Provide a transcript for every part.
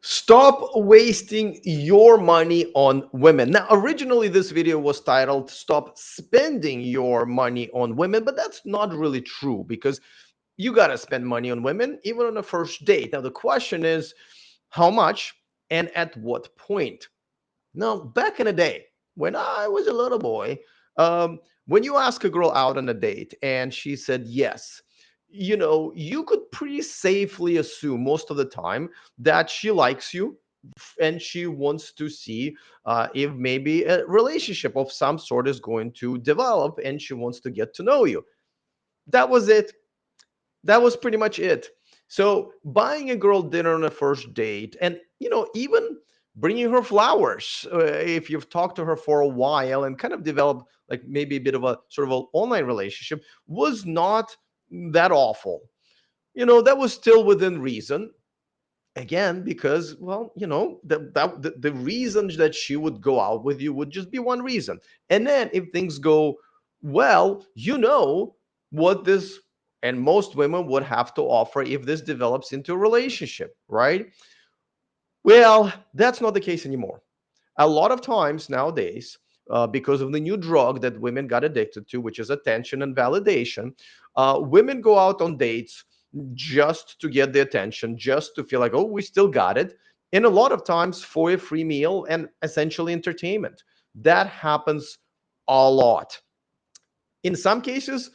Stop wasting your money on women. Now, originally, this video was titled Stop Spending Your Money on Women, but that's not really true because you got to spend money on women, even on a first date. Now, the question is how much and at what point? Now, back in the day, when I was a little boy, when you ask a girl out on a date and she said yes, you could pretty safely assume most of the time that she likes you and she wants to see if maybe a relationship of some sort is going to develop and she wants to get to know you. That was it. That was pretty much it. So buying a girl dinner on a first date, and even bringing her flowers, if you've talked to her for a while and kind of developed like maybe a bit of a sort of an online relationship, was not that awful. That was still within reason. Again, because well, the reason that she would go out with you would just be one reason. And then if things go well, what this and most women would have to offer if this develops into a relationship, right? Well, that's not the case anymore. A lot of times nowadays, because of the new drug that women got addicted to, which is attention and validation, women go out on dates just to get the attention, just to feel like, oh, we still got it. And a lot of times for a free meal and essentially entertainment. That happens a lot. In some cases,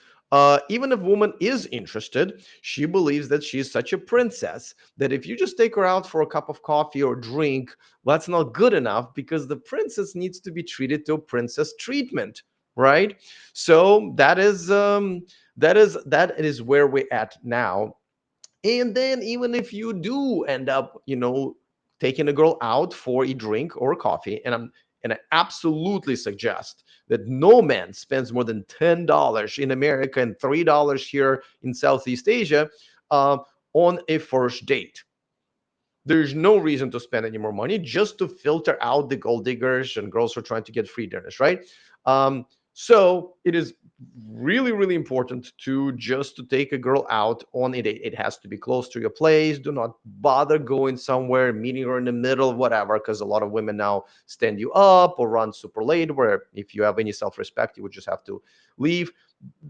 even if a woman is interested, she believes that she's such a princess that if you just take her out for a cup of coffee or drink, well, that's not good enough because the princess needs to be treated to a princess treatment, right? So that is where we're at now. And then even if you do end up, taking a girl out for a drink or a coffee, and I absolutely suggest that no man spends more than $10 in America and $3 here in Southeast Asia uh, on a first date. There's no reason to spend any more money just to filter out the gold diggers and girls who are trying to get free dinners, right? Um, so it is really, really important to just to take a girl out on a date. It has to be close to your place. Do not bother going somewhere, meeting her in the middle, whatever, because a lot of women now stand you up or run super late. Where if you have any self-respect, you would just have to leave.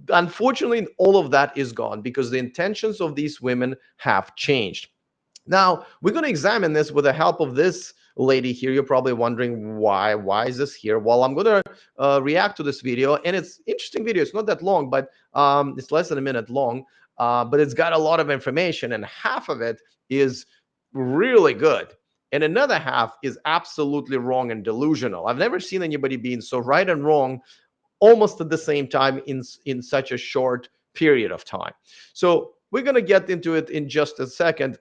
Unfortunately, all of that is gone because the intentions of these women have changed. Now, we're going to examine this with the help of this lady here. You're probably wondering why. Why is this here? Well, I'm going to react to this video, and it's interesting video. It's not that long, but it's less than a minute long, but it's got a lot of information, and half of it is really good. And another half is absolutely wrong and delusional. I've never seen anybody being so right and wrong almost at the same time in such a short period of time. So we're going to get into it in just a second.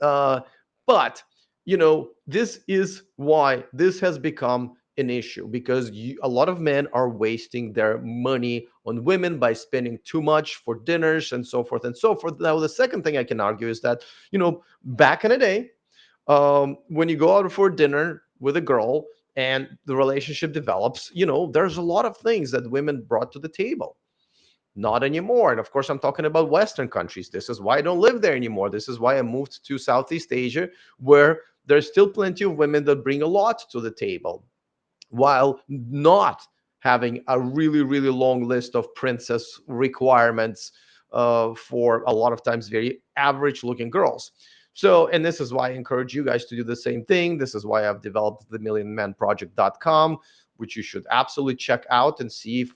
uh, but this is why this has become an issue because a lot of men are wasting their money on women by spending too much for dinners and so forth and so forth. Now, the second thing I can argue is that back in the day, when you go out for dinner with a girl and the relationship develops, there's a lot of things that women brought to the table. Not anymore. And of course, I'm talking about Western countries. This is why I don't live there anymore. This is why I moved to Southeast Asia, where there's still plenty of women that bring a lot to the table while not having a really, really long list of princess requirements for a lot of times very average looking girls. So, and this is why I encourage you guys to do the same thing. This is why I've developed the millionmanproject.com, which you should absolutely check out and see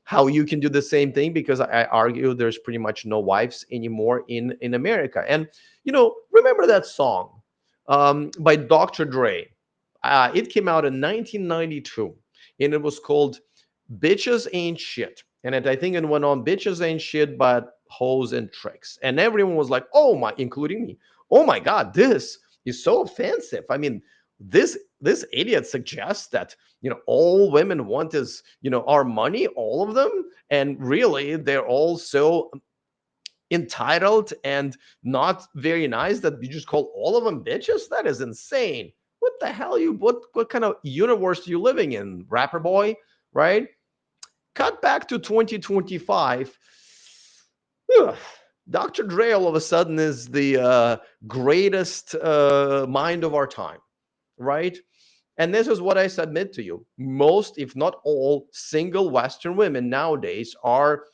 how you can do the same thing, because I argue there's pretty much no wives anymore in America. And remember that song by Dr. Dre? It came out in 1992, and it was called "Bitches Ain't Shit." And I think it went on, "Bitches ain't shit but hoes and tricks," and everyone was like, "Oh my," including me, "Oh my God, this is so offensive." I mean, this idiot suggests that all women want is our money, all of them, and really they're all so entitled and not very nice that you just call all of them bitches. That is insane. What the hell, what kind of universe are you living in, rapper boy? Right? Cut back to 2025. Ugh. Dr. Dre all of a sudden is the greatest mind of our time, right? And this is what I submit to you. Most, if not all, single Western women nowadays are,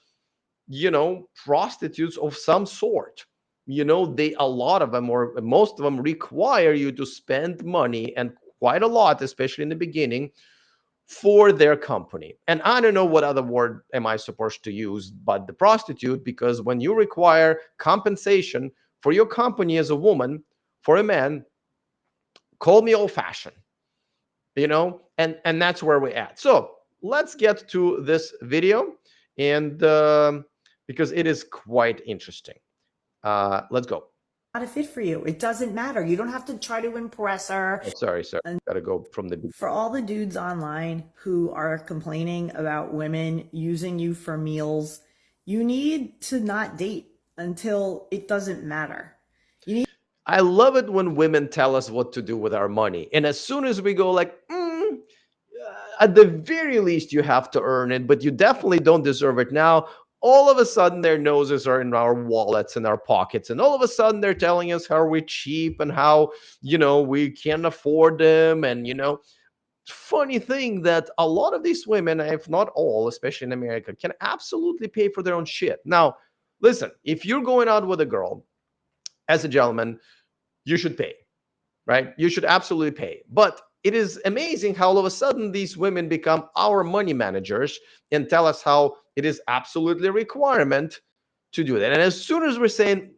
prostitutes of some sort. They, a lot of them, or most of them, require you to spend money, and quite a lot, especially in the beginning, for their company. And I don't know what other word am I supposed to use but the prostitute, because when you require compensation for your company as a woman, for a man, call me old fashioned, and that's where we're at. So let's get to this video, and because it is quite interesting. Let's go. Not a fit for you. It doesn't matter. You don't have to try to impress her. Oh, sorry, And gotta go from the. for all the dudes online who are complaining about women using you for meals, you need to not date until it doesn't matter. You need I love it when women tell us what to do with our money, and as soon as we go like, at the very least you have to earn it, but you definitely don't deserve it now, all of a sudden their noses are in our wallets and our pockets, and all of a sudden they're telling us how we're cheap and how we can't afford them. And funny thing that a lot of these women, if not all, especially in America, can absolutely pay for their own shit. Now listen, if you're going out with a girl as a gentleman, you should pay, right? You should absolutely pay. But it is amazing how all of a sudden these women become our money managers and tell us how it is absolutely a requirement to do that. And as soon as we're saying,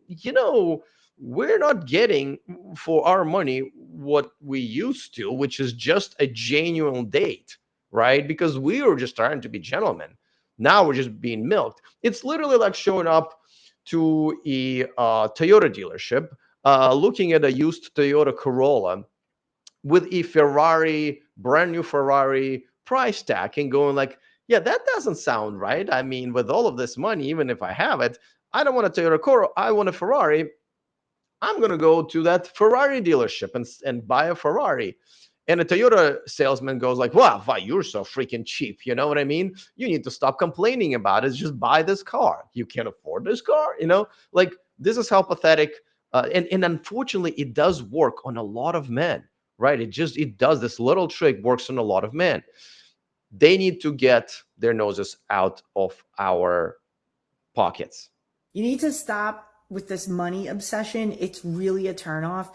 we're not getting for our money what we used to, which is just a genuine date, right? Because we were just trying to be gentlemen. Now we're just being milked. It's literally like showing up to a Toyota dealership, looking at a used Toyota Corolla with a Ferrari, brand new Ferrari price tag, and going like, yeah, that doesn't sound right. I mean, with all of this money, even if I have it, I don't want a Toyota Corolla. I want a Ferrari. I'm going to go to that Ferrari dealership and buy a Ferrari. And a Toyota salesman goes like, wow, why, you're so freaking cheap. You know what I mean? You need to stop complaining about it. Just buy this car. You can't afford this car. Like, this is how pathetic. And unfortunately, it does work on a lot of men, right? It does. This little trick works on a lot of men. They need to get their noses out of our pockets. you need to stop with this money obsession. It's really a turnoff.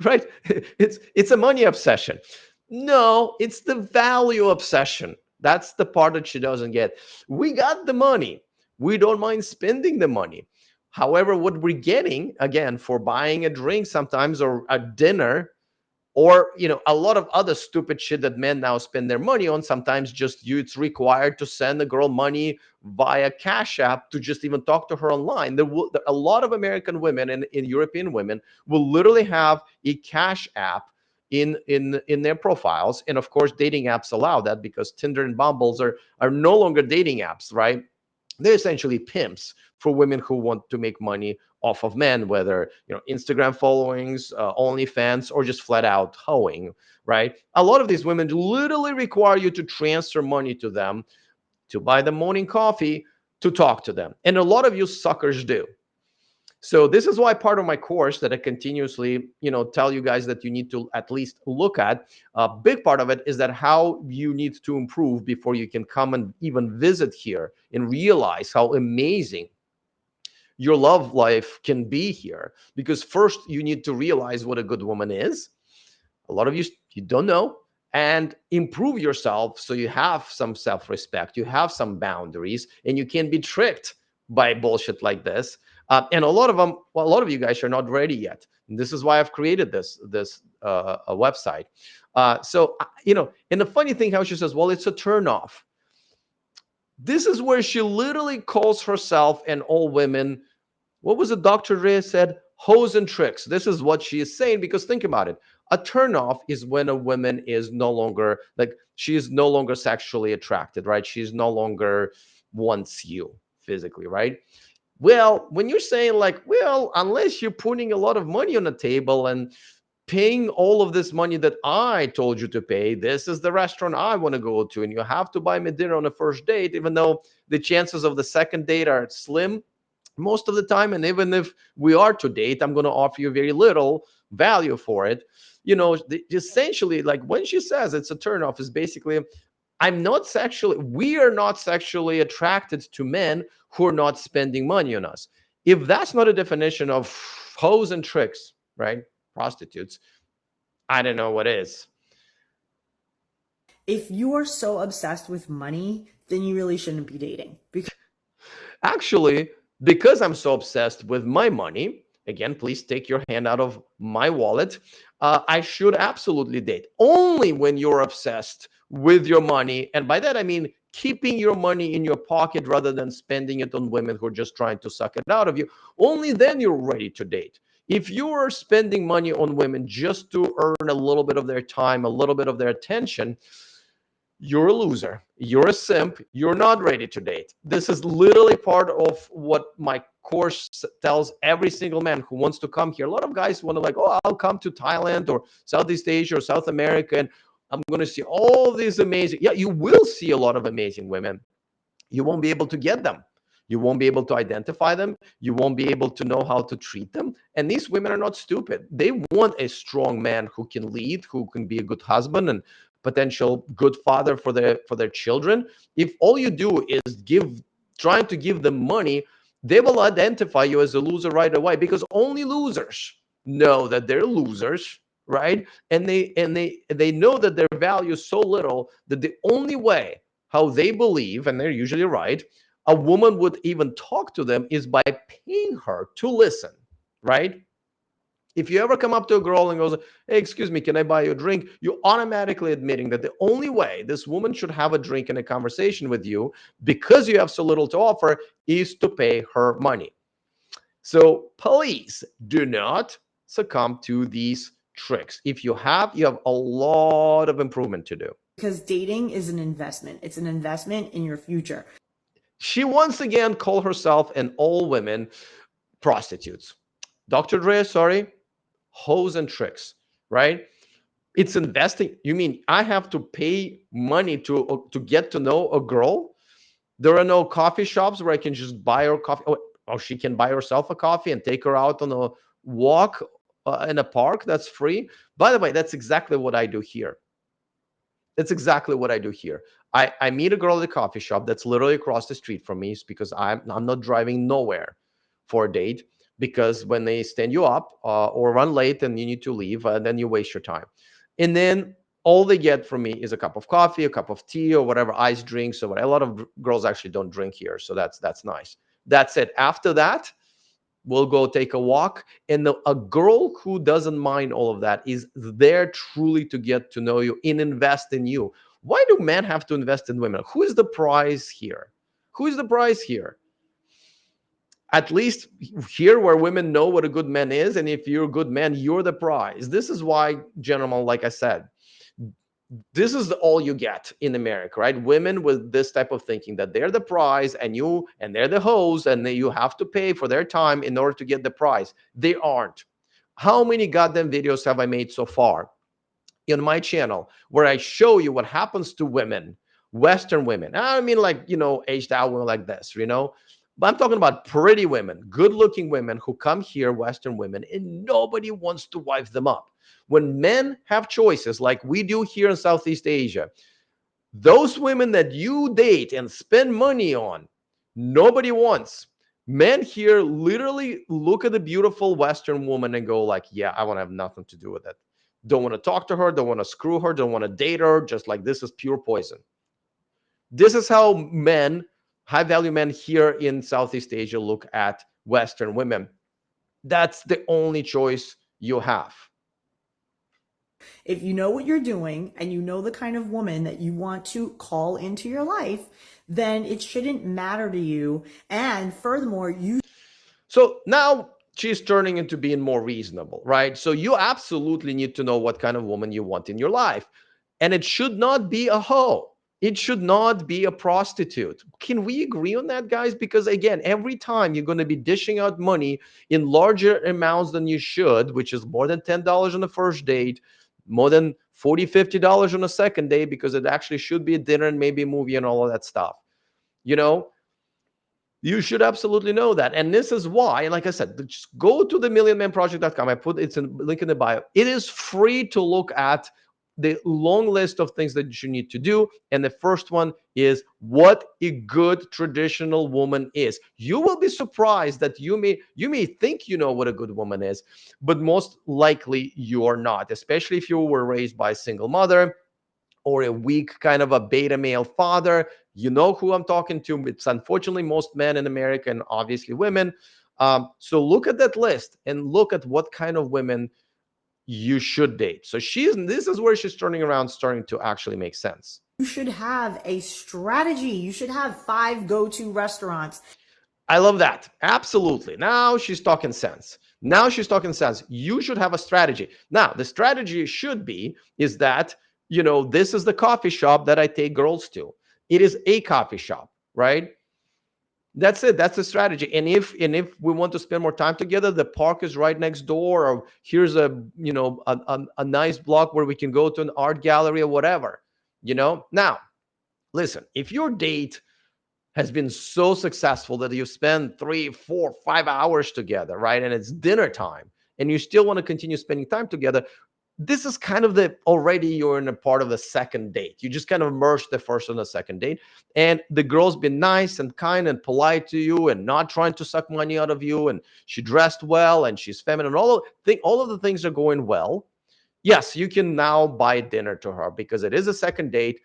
Right? It's a money obsession. No, it's the value obsession. That's the part that she doesn't get. We got the money. We don't mind spending the money. However, what we're getting, again, for buying a drink sometimes, or a dinner, or a lot of other stupid shit that men now spend their money on, sometimes just it's required to send a girl money via cash app to just even talk to her online. A lot of American women and European women will literally have a cash app in their profiles. And of course dating apps allow that, because Tinder and Bumbles are no longer dating apps, right? They're essentially pimps for women who want to make money off of men, whether Instagram followings, OnlyFans, or just flat out hoeing, right? A lot of these women literally require you to transfer money to them to buy the morning coffee, to talk to them, and a lot of you suckers do. So this is why part of my course that I continuously, tell you guys that you need to at least look at. A big part of it is that how you need to improve before you can come and even visit here and realize how amazing your love life can be here. Because first you need to realize what a good woman is. A lot of you don't know, and improve yourself so you have some self-respect, you have some boundaries, and you can't be tricked by bullshit like this. And a lot of them, well, a lot of you guys are not ready yet. And this is why I've created this a website. And the funny thing, how she says, well, it's a turn off. This is where she literally calls herself and all women, what was it Dr. Ray said? Hoes and tricks. This is what she is saying, because think about it. A turnoff is when a woman is no longer, like, she is no longer sexually attracted, right? She's no longer wants you physically, right? Well, when you're saying like, well, unless you're putting a lot of money on the table and paying all of this money that I told you to pay, this is the restaurant I want to go to, and you have to buy me dinner on the first date, even though the chances of the second date are slim, most of the time. And even if we are to date, I'm going to offer you very little value for it. Essentially, like when she says it's a turnoff, is basically, we are not sexually attracted to men who are not spending money on us. If that's not a definition of hoes and tricks, right? Prostitutes, I don't know what is. If you are so obsessed with money, then you really shouldn't be dating. Actually, because I'm so obsessed with my money, again, please take your hand out of my wallet. I should absolutely date. Only when you're obsessed with your money. And by that, I mean keeping your money in your pocket rather than spending it on women who are just trying to suck it out of you. Only then you're ready to date. If you are spending money on women just to earn a little bit of their time, a little bit of their attention, you're a loser. You're a simp. You're not ready to date. This is literally part of what my course tells every single man who wants to come here. A lot of guys want to like, oh, I'll come to Thailand or Southeast Asia or South America, and I'm going to see all these amazing. Yeah, you will see a lot of amazing women. You won't be able to get them. You won't be able to identify them. You won't be able to know how to treat them. And these women are not stupid. They want a strong man who can lead, who can be a good husband and potential good father for their children. If all you do is trying to give them money, they will identify you as a loser right away, because only losers know that they're losers, right? And they know that their value is so little that the only way how they believe, and they're usually right, a woman would even talk to them is by paying her to listen, right? If you ever come up to a girl and goes, hey, excuse me, can I buy you a drink? You're automatically admitting that the only way this woman should have a drink and a conversation with you, because you have so little to offer, is to pay her money. So please do not succumb to these tricks. If you have a lot of improvement to do. Because dating is an investment. It's an investment in your future. She once again called herself and all women prostitutes. Dr. Dre, sorry, hoes and tricks, right? It's investing. You mean I have to pay money to get to know a girl? There are no coffee shops where I can just buy her coffee. Or she can buy herself a coffee and take her out on a walk in a park that's free. By the way, that's exactly what I do here. That's exactly what I do here. I meet a girl at a coffee shop that's literally across the street from me, because I'm not driving nowhere for a date, because when they stand you up or run late and you need to leave, then you waste your time. And then all they get from me is a cup of coffee, a cup of tea, or whatever, ice drinks or whatever. A lot of girls actually don't drink here, so that's nice. That's it. After that, we'll go take a walk. And a girl who doesn't mind all of that is there truly to get to know you and invest in you. Why do men have to invest in women? Who is the prize here? Who is the prize here? At least here, where women know what a good man is, and if you're a good man, you're the prize. This is why, gentlemen, like I said, this is all you get in America, right? Women with this type of thinking that they're the prize, and they're the hoes, and you have to pay for their time in order to get the prize. They aren't. How many goddamn videos have I made so far in my channel where I show you what happens to women, Western women? I mean, like, aged out women like this. But I'm talking about pretty women, good looking women who come here, Western women, and nobody wants to wife them up. When men have choices like we do here in Southeast Asia, those women that you date and spend money on, nobody wants. Men here literally look at the beautiful Western woman and go like, yeah, I want to have nothing to do with it. Don't want to talk to her, don't want to screw her, don't want to date her, just like this is pure poison. This is how men, high value men here in Southeast Asia, look at Western women. That's the only choice you have. If you know what you're doing and you know the kind of woman that you want to call into your life, then it shouldn't matter to you. And furthermore, you So now she's turning into being more reasonable, right? So you absolutely need to know what kind of woman you want in your life. And it should not be a hoe. It should not be a prostitute. Can we agree on that, guys? Because again, every time you're going to be dishing out money in larger amounts than you should, which is more than $10 on the first date, more than $40, $50 on the second day, because it actually should be a dinner and maybe a movie and all of that stuff. You know, You should absolutely know that. And this is why, like I said, just go to the millionmanproject.com. I put it's a link in the bio. It is free to look at the long list of things that you need to do. And the first one is what a good traditional woman is. You will be surprised that you may think you know what a good woman is, but most likely you are not, especially if you were raised by a single mother or a weak kind of a beta male father. You know who I'm talking to. It's unfortunately most men in America and obviously women. So look at that list and look at what kind of women you should date. So this is where she's turning around, starting to actually make sense. You should have a strategy. You should have 5 go-to restaurants. I love that. Absolutely. Now she's talking sense. Now she's talking sense. You should have a strategy. Now, the strategy should be is that, this is the coffee shop that I take girls to. It is a coffee shop, right? That's it. That's the strategy. And if we want to spend more time together, the park is right next door, or here's a nice block where we can go to an art gallery or whatever. Now, listen, if your date has been so successful that you spend 3, 4, 5 hours together, right? And it's dinner time, and you still want to continue spending time together. This is kind of already you're in a part of the second date. You just kind of merge the first and the second date. And the girl's been nice and kind and polite to you and not trying to suck money out of you. And she dressed well and she's feminine. All of the things are going well. Yes, you can now buy dinner to her because it is a second date.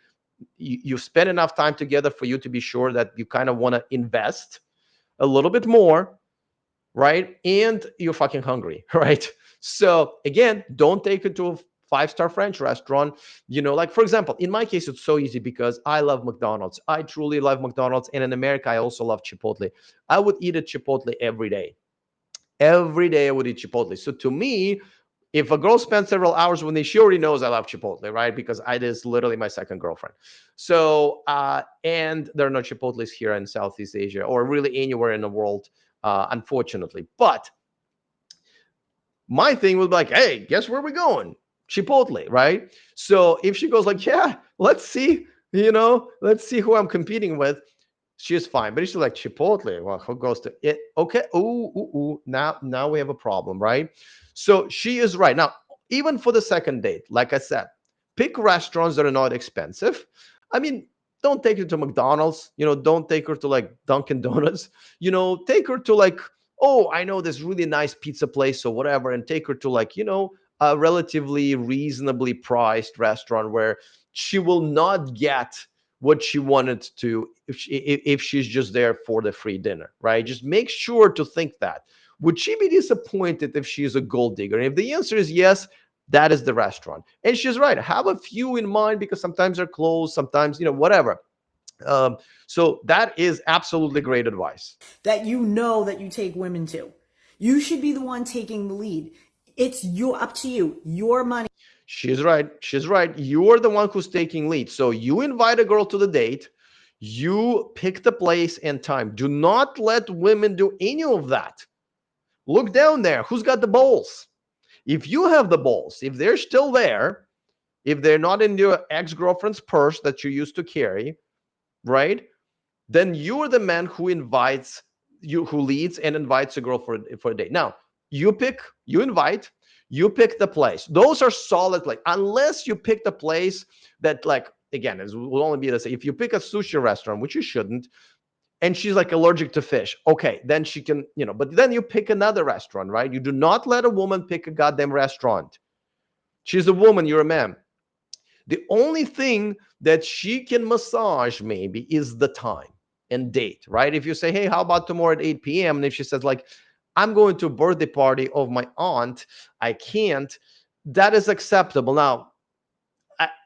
You spend enough time together for you to be sure that you kind of want to invest a little bit more, right? And you're fucking hungry, right? So again, don't take it to a five-star French restaurant. Like for example, in my case, it's so easy because I love McDonald's. I truly love McDonald's. And in America, I also love Chipotle. I would eat at Chipotle every day. Every day I would eat Chipotle. So to me, if a girl spends several hours with me, she already knows I love Chipotle, right? Because it is literally my second girlfriend. So, and there are no Chipotles here in Southeast Asia or really anywhere in the world, unfortunately. But my thing would be like, hey, guess where we're going? Chipotle, right? So if she goes like, yeah, let's see who I'm competing with. She's fine, but she's like Chipotle. Well, who goes to it? Okay. Ooh. Now we have a problem, right? So she is right. Now, even for the second date, like I said, pick restaurants that are not expensive. I mean, don't take her to McDonald's. Don't take her to like Dunkin' Donuts. Take her to like, oh, I know this really nice pizza place or whatever, and take her to like, a relatively reasonably priced restaurant where she will not get what she wanted to if she's just there for the free dinner, right? Just make sure to think that. Would she be disappointed if she's a gold digger? And if the answer is yes, that is the restaurant. And she's right. Have a few in mind because sometimes they're closed, sometimes, whatever. So that is absolutely great advice. That that you take women to. You should be the one taking the lead. It's up to you. Your money. She's right. She's right. You're the one who's taking lead. So you invite a girl to the date. You pick the place and time. Do not let women do any of that. Look down there. Who's got the balls? If you have the balls, if they're still there, if they're not in your ex-girlfriend's purse that you used to carry, right? Then you're the man who leads and invites a girl for a date. Now, you invite, you pick the place. Those are solid, like, unless you pick the place that, like, again, it will only be to say, if you pick a sushi restaurant, which you shouldn't, and she's like allergic to fish, okay, then she can, but then you pick another restaurant, right? You do not let a woman pick a goddamn restaurant. She's a woman, you're a man. The only thing that she can massage maybe is the time and date, right? If you say, hey, how about tomorrow at 8 p.m.? And if she says, like, I'm going to a birthday party of my aunt, I can't, that is acceptable. Now,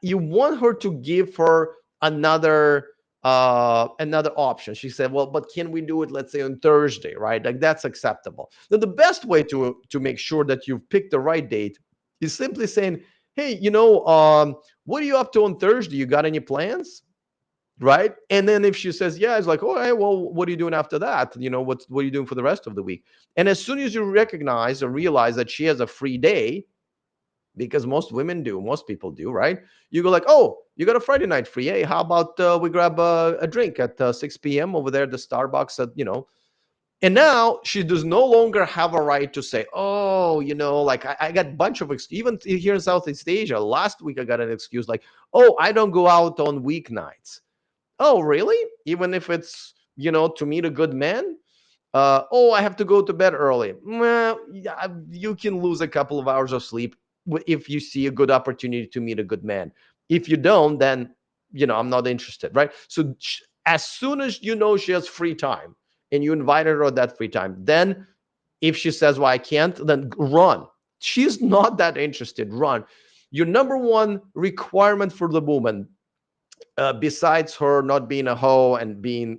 you want her to give her another option. She said, well, but can we do it, let's say, on Thursday, right? Like, that's acceptable. Now, the best way to make sure that you've picked the right date is simply saying, hey, what are you up to on Thursday? You got any plans? Right? And then if she says, yeah, it's like, all right, well, what are you doing after that? What are you doing for the rest of the week? And as soon as you recognize or realize that she has a free day, because most women do, most people do, right? You go like, oh, you got a Friday night free. Hey, how about we grab a drink at 6 p.m. over there at the Starbucks at, and now she does no longer have a right to say, oh, like I got a bunch of even here in Southeast Asia. Last week I got an excuse like, oh, I don't go out on weeknights. Oh, really? Even if it's, to meet a good man? Oh, I have to go to bed early. Well, yeah, you can lose a couple of hours of sleep if you see a good opportunity to meet a good man. If you don't, then, I'm not interested, right? So as soon as you know she has free time and you invited her on that free time, then if she says, well, I can't, then run. She's not that interested. Run. Your number one requirement for the woman, besides her not being a hoe and being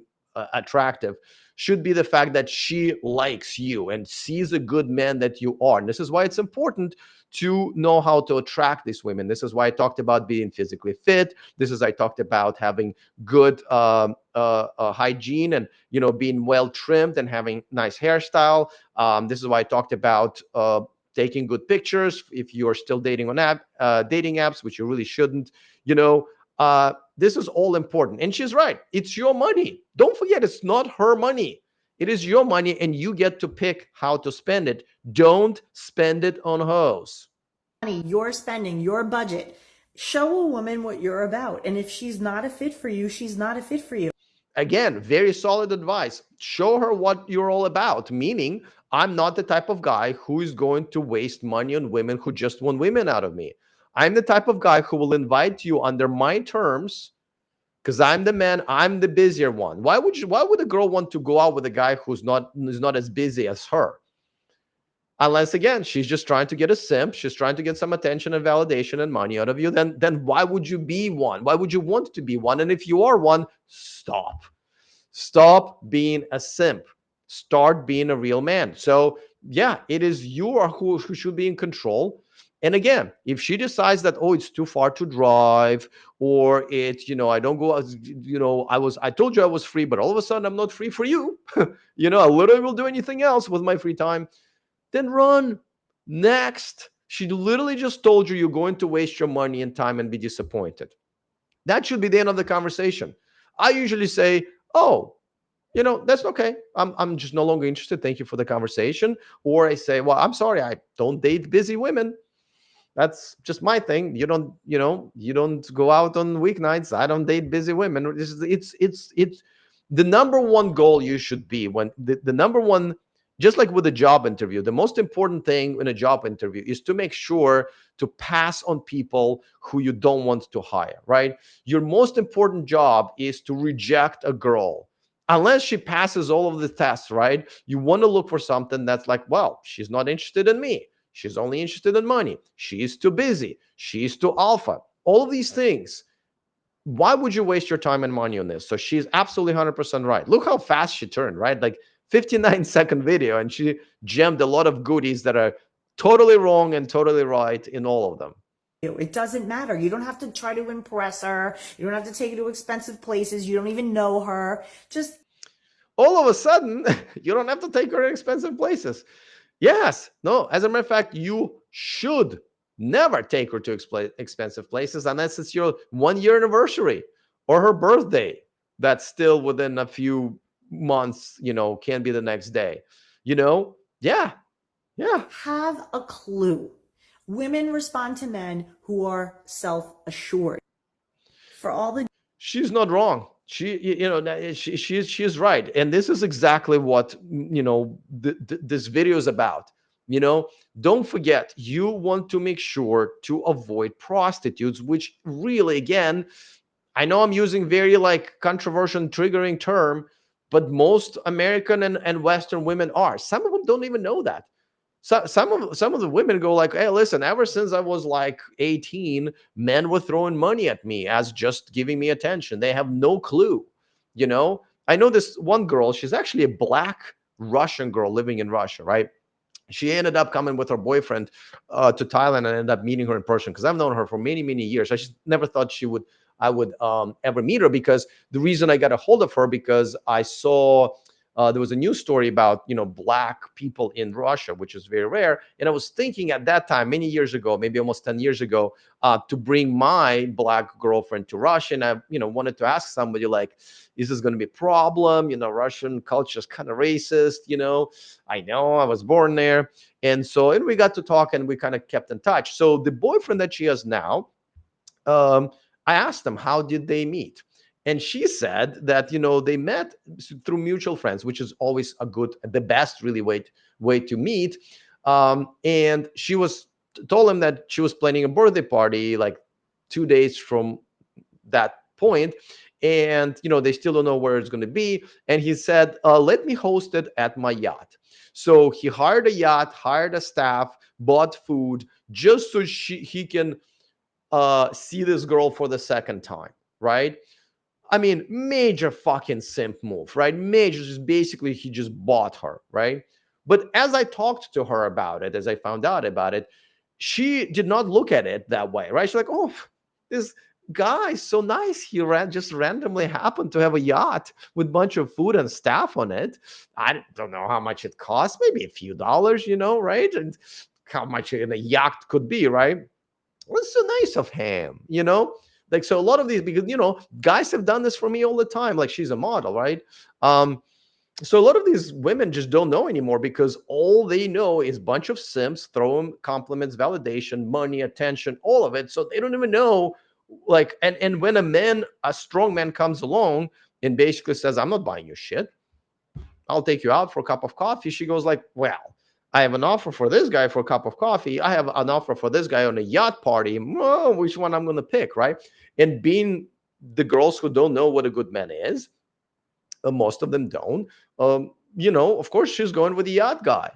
attractive, should be the fact that she likes you and sees a good man that you are. And this is why it's important to know how to attract these women. This is why I talked about being physically fit. This is I talked about having good hygiene and being well trimmed and having nice hairstyle. This is why I talked about taking good pictures if you're still dating on dating apps, which you really shouldn't. This is all important. And she's right. It's your money. Don't forget, it's not her money. It is your money, and you get to pick how to spend it. Don't spend it on hoes. money, your spending, your budget. Show a woman what you're about. And if she's not a fit for you, she's not a fit for you. Again, very solid advice. Show her what you're all about, meaning I'm not the type of guy who is going to waste money on women who just want women out of me. I'm the type of guy who will invite you under my terms because I'm the man, I'm the busier one. Why would a girl want to go out with a guy who's not as busy as her? Unless again, she's just trying to get a simp, she's trying to get some attention and validation and money out of you, then why would you be one? Why would you want to be one? And if you are one, stop. Stop being a simp. Start being a real man. So yeah, it is you who should be in control. And again, if she decides that, oh, it's too far to drive, or it's, I don't go as, I told you I was free, but all of a sudden I'm not free for you. I literally will do anything else with my free time. Then run. Next. She literally just told you you're going to waste your money and time and be disappointed. That should be the end of the conversation. I usually say, oh, that's okay. I'm just no longer interested. Thank you for the conversation. Or I say, well, I'm sorry, I don't date busy women. That's just my thing. You don't go out on weeknights. I don't date busy women. It's the number one goal you should be when the number one, just like with a job interview, the most important thing in a job interview is to make sure to pass on people who you don't want to hire, right? Your most important job is to reject a girl. Unless she passes all of the tests, right? You want to look for something that's like, well, she's not interested in me. She's only interested in money. She's too busy. She's too alpha. All of these things. Why would you waste your time and money on this? So she's absolutely 100% right. Look how fast she turned, right? Like 59-second video, and she jammed a lot of goodies that are totally wrong and totally right in all of them. It doesn't matter. You don't have to try to impress her. You don't have to take her to expensive places. You don't even know her. Just all of a sudden, you don't have to take her to expensive places. Yes. No, as a matter of fact, you should never take her to expensive places unless it's your 1 year anniversary or her birthday. That's still within a few months, can be the next day. Yeah. Yeah. have a clue. Women respond to men who are self assured. For all the She's not wrong. She's right, and this is exactly what this video is about. Don't forget, you want to make sure to avoid prostitutes, which really, again, I know I'm using very like controversial and triggering term, but most American and Western women are. Some of them don't even know that. So some of the women go like, hey, listen, ever since I was like 18, men were throwing money at me as just giving me attention. They have no clue. I know this one girl, she's actually a black Russian girl living in Russia, right? She ended up coming with her boyfriend to Thailand and ended up meeting her in person because I've known her for many, many years. I just never thought I would ever meet her, because the reason I got a hold of her, because I saw there was a news story about, black people in Russia, which is very rare. And I was thinking at that time, many years ago, maybe almost 10 years ago, to bring my black girlfriend to Russia. And I, wanted to ask somebody like, is this going to be a problem? Russian culture is kind of racist. I know I was born there. And we got to talk and we kind of kept in touch. So the boyfriend that she has now, um, I asked them, how did they meet? And she said that, they met through mutual friends, which is always the best really way to meet. And she told him that she was planning a birthday party like 2 days from that point. And, they still don't know where it's going to be. And he said, let me host it at my yacht. So he hired a yacht, hired a staff, bought food just so he can see this girl for the second time, right? I mean, major fucking simp move, right? Major, just basically he just bought her, right? But as I talked to her about it, as I found out about it, she did not look at it that way, right? She's like, oh, this guy is so nice. He just randomly happened to have a yacht with a bunch of food and staff on it. I don't know how much it costs, maybe a few dollars, right? And how much a yacht could be, right? What's so nice of him. Like, so a lot of these, because guys have done this for me all the time. Like, she's a model, right? So a lot of these women just don't know anymore, because all they know is bunch of simps, throw them compliments, validation, money, attention, all of it. So they don't even know, like, and when a strong man comes along and basically says, I'm not buying your shit, I'll take you out for a cup of coffee. She goes like, well, I have an offer for this guy for a cup of coffee. I have an offer for this guy on a yacht party. Which one I'm going to pick, right? And being the girls who don't know what a good man is, most of them don't. Of course, she's going with the yacht guy.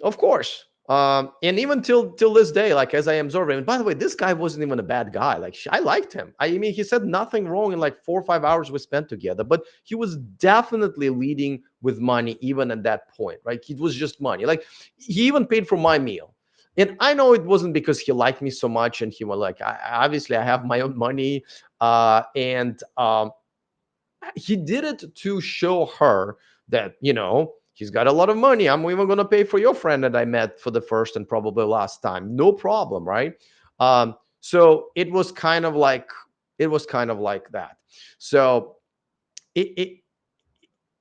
Of course. And even till this day, like, as I am observing, and by the way, this guy wasn't even a bad guy. Like, I liked him. I mean, he said nothing wrong in like 4 or 5 hours we spent together, but he was definitely leading with money even at that point, right? It was just money. Like, he even paid for my meal. And I know it wasn't because he liked me so much and he was like, obviously I have my own money. And he did it to show her that, he's got a lot of money. I'm even going to pay for your friend that I met for the first and probably last time. No problem, right? So it was kind of like that. So it, it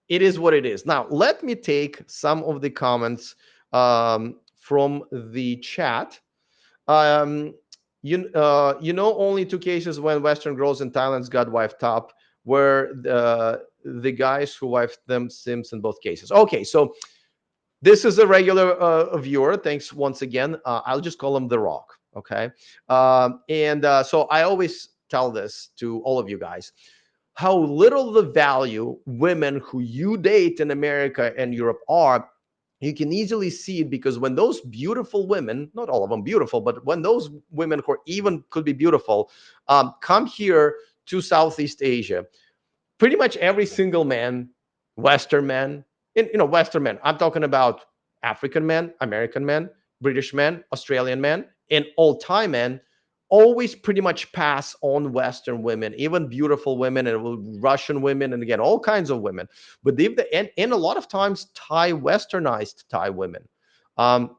it is what it is. Now, let me take some of the comments from the chat. Um, only two cases when Western girls in Thailand got wifed up were the guys who wifed them simps in both cases. Okay, so this is a regular viewer. Thanks once again. I'll just call him The Rock. Okay, and so I always tell this to all of you guys, how little the value women who you date in America and Europe are. You can easily see it, because when those beautiful women, not all of them beautiful, but when those women who even could be beautiful, come here to Southeast Asia, pretty much every single man, Western man, Western men, I'm talking about African men, American men, British men, Australian men, and all Thai men, always pretty much pass on Western women, even beautiful women and Russian women, and again, all kinds of women. But and a lot of times westernized Thai women. Um,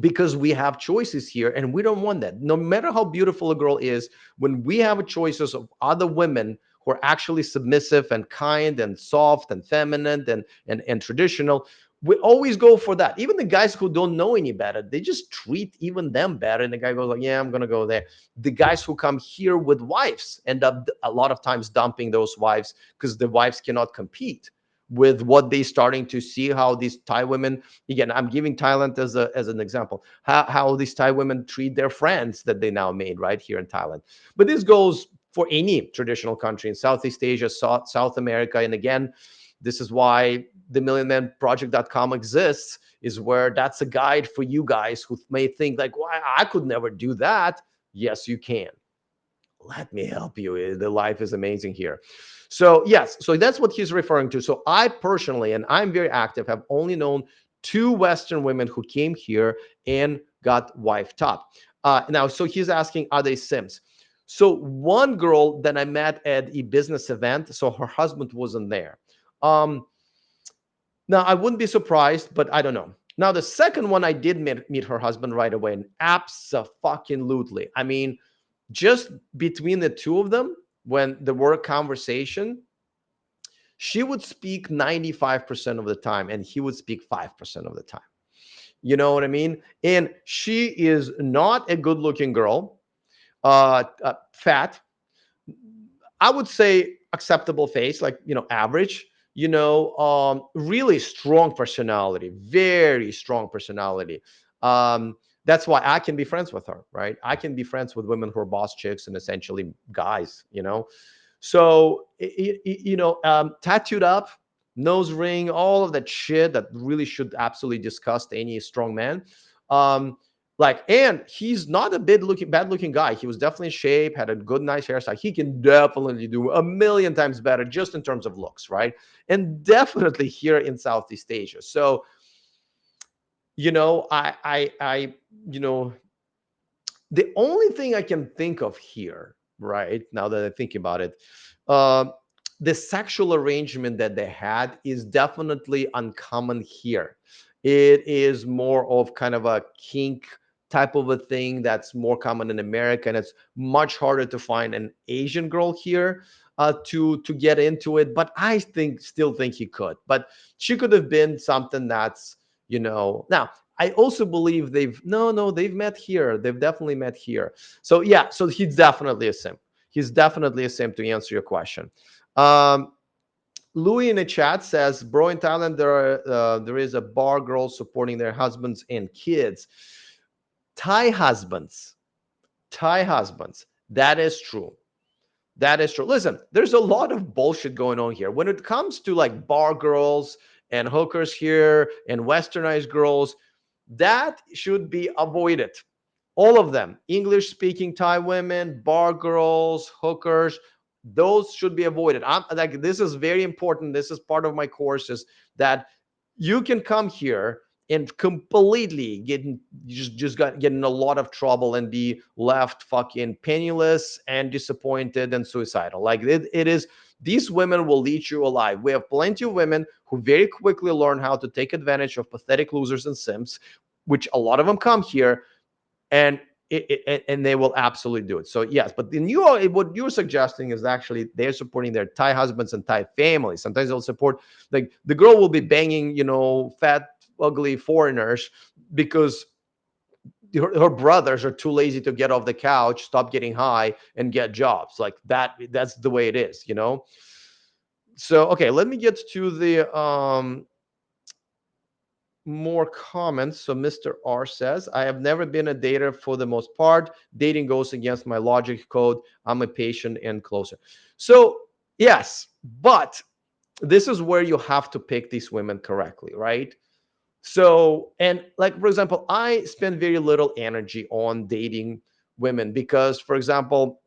because we have choices here and we don't want that. No matter how beautiful a girl is, when we have choices of other women who are actually submissive and kind and soft and feminine and traditional, we always go for that. Even the guys who don't know any better, they just treat even them better. And the guy goes like, yeah, I'm going to go there. The guys who come here with wives end up a lot of times dumping those wives, because the wives cannot compete with what they starting to see, how these Thai women, again, I'm giving Thailand as an example, how these Thai women treat their friends that they now made right here in Thailand. But this goes for any traditional country in Southeast Asia, South America. And again, this is why the Million Man Project.com exists, is where that's a guide for you guys who may think like, why, I could never do that. Yes, you can. Let me help you. The life is amazing here. So yes, so that's what he's referring to. So I personally, and I'm very active, have only known two Western women who came here and got wifed up. Now, so he's asking, are they Sims? So one girl that I met at a business event, so her husband wasn't there. Um, Now, I wouldn't be surprised, but I don't know. Now, the second one, I did meet her husband right away, and absolutely. I mean, just between the two of them, when there were a conversation, she would speak 95% of the time, and he would speak 5% of the time. You know what I mean? And she is not a good looking girl, fat, I would say acceptable face, like, average, really strong personality, very strong personality. That's why I can be friends with her, right? I can be friends with women who are boss chicks and essentially guys. So, tattooed up, nose ring, all of that shit that really should absolutely disgust any strong man. Um, and he's not a bad looking guy. He was definitely in shape, had a good, nice hairstyle. He can definitely do a million times better just in terms of looks, right? And definitely here in Southeast Asia. So, I you know, the only thing I can think of here, right now that I think about it, uh, the sexual arrangement that they had is definitely uncommon here. It is more of kind of a kink type of a thing that's more common in America, and it's much harder to find an Asian girl here to get into it. But I still think he could. But she could have been something that's now I also believe they've met here. They've definitely met here. So yeah, so he's definitely a simp. He's definitely a simp to answer your question. Um, Louis in the chat says, "Bro, in Thailand there is a bar girl supporting their husbands and kids. Thai husbands, Thai husbands. That is true. That is true. Listen, there's a lot of bullshit going on here. When it comes to like bar girls and hookers here and westernized girls, that should be avoided. All of them, English speaking Thai women, bar girls, hookers, those should be avoided. I'm like, this is very important. This is part of my courses that you can come here and completely get in a lot of trouble and be left fucking penniless and disappointed and suicidal. Like it is, these women will eat you alive. We have plenty of women who very quickly learn how to take advantage of pathetic losers and simps, which a lot of them come here and and they will absolutely do it. So yes, but what you're suggesting is actually they're supporting their Thai husbands and Thai families. Sometimes they'll support, like, the girl will be banging fat ugly foreigners because her brothers are too lazy to get off the couch, stop getting high, and get jobs. Like that's the way it is. So okay, let me get to the more comments. So Mr. R says, I have never been a dater for the most part. Dating goes against my logic code. I'm a patient and closer. So, yes, but this is where you have to pick these women correctly, right? So, and like, for example, I spend very little energy on dating women because, for example,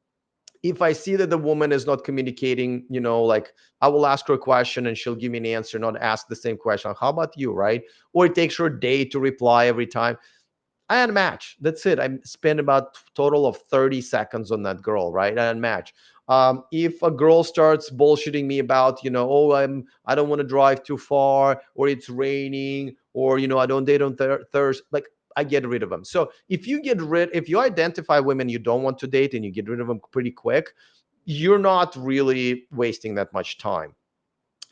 if I see that the woman is not communicating, like, I will ask her a question and she'll give me an answer, not ask the same question. How about you, right? Or it takes her a day to reply every time. I unmatch. That's it. I spend about total of 30 seconds on that girl, right? I unmatch. If a girl starts bullshitting me about, oh, I don't want to drive too far, or it's raining, or I don't date on Thursday, like, I get rid of them. So if you identify women you don't want to date and you get rid of them pretty quick, you're not really wasting that much time.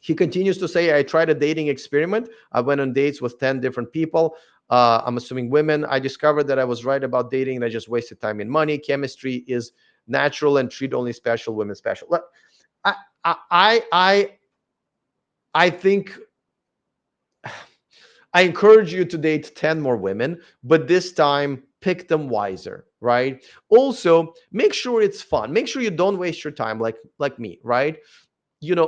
He continues to say, I tried a dating experiment. I went on dates with 10 different people. I'm assuming women. I discovered that I was right about dating and I just wasted time and money. Chemistry is natural and treat only special women special. Look, I, I, I, I think I encourage you to date 10 more women, but this time pick them wiser, right? Also, make sure it's fun. Make sure you don't waste your time like me, right?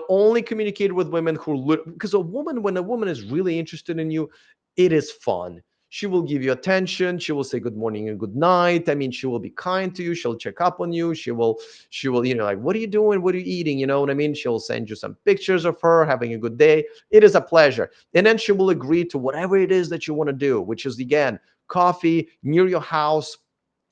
Only communicate with women because when a woman is really interested in you, it is fun. She will give you attention. She will say good morning and good night. I mean, she will be kind to you. She'll check up on you. She will, like, what are you doing? What are you eating? You know what I mean? She'll send you some pictures of her having a good day. It is a pleasure. And then she will agree to whatever it is that you want to do, which is, again, coffee near your house,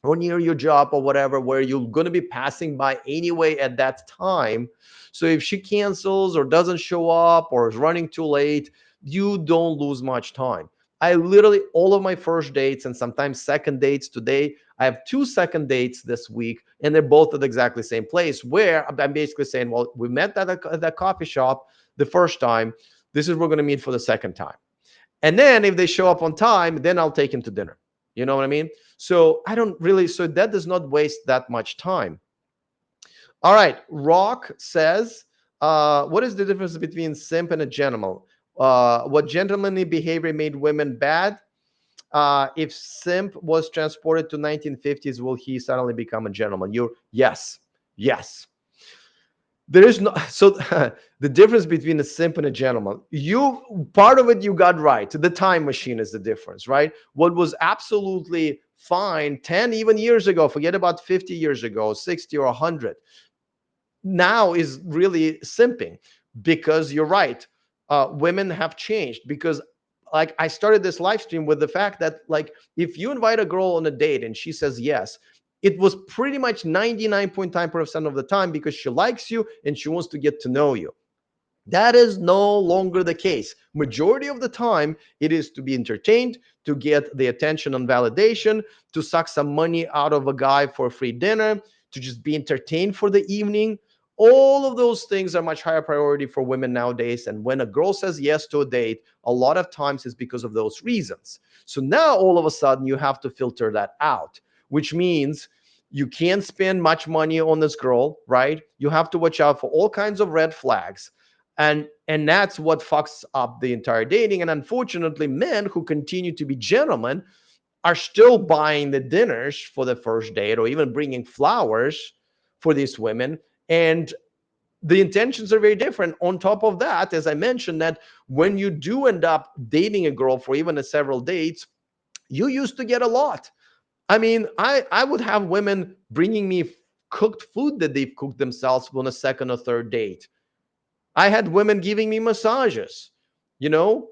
or near your job or whatever, where you're going to be passing by anyway at that time. So if she cancels or doesn't show up or is running too late, you don't lose much time. I literally, all of my first dates and sometimes second dates today, I have two second dates this week, and they're both at exactly the same place, where I'm basically saying, well, we met at that coffee shop the first time. This is where we're going to meet for the second time. And then if they show up on time, then I'll take him to dinner. You know what I mean? So I don't really, so that does not waste that much time. All right. Rock says, what is the difference between simp and a gentleman? What gentlemanly behavior made women bad? If simp was transported to 1950s, will he suddenly become a gentleman? You Yes, yes. There is no, so the difference between a simp and a gentleman, you part of it you got right. The time machine is the difference, right? What was absolutely fine 10 even years ago, forget about 50 years ago, 60 or 100, now is really simping. Because you're right, women have changed. Because like I started this live stream with the fact that, like, if you invite a girl on a date and she says yes, it was pretty much 99.9% of the time because she likes you and she wants to get to know you. That is no longer the case. Majority of the time, it is to be entertained, to get the attention and validation, to suck some money out of a guy for a free dinner, to just be entertained for the evening. All of those things are much higher priority for women nowadays. And when a girl says yes to a date, a lot of times it's because of those reasons. So now all of a sudden you have to filter that out, which means you can't spend much money on this girl, right? You have to watch out for all kinds of red flags, and that's what fucks up the entire dating. And unfortunately, men who continue to be gentlemen are still buying the dinners for the first date or even bringing flowers for these women, and the intentions are very different. On top of that, as I mentioned, that when you do end up dating a girl for even a several dates, you used to get a lot. I mean, I would have women bringing me cooked food that they've cooked themselves on a second or third date. I had women giving me massages. You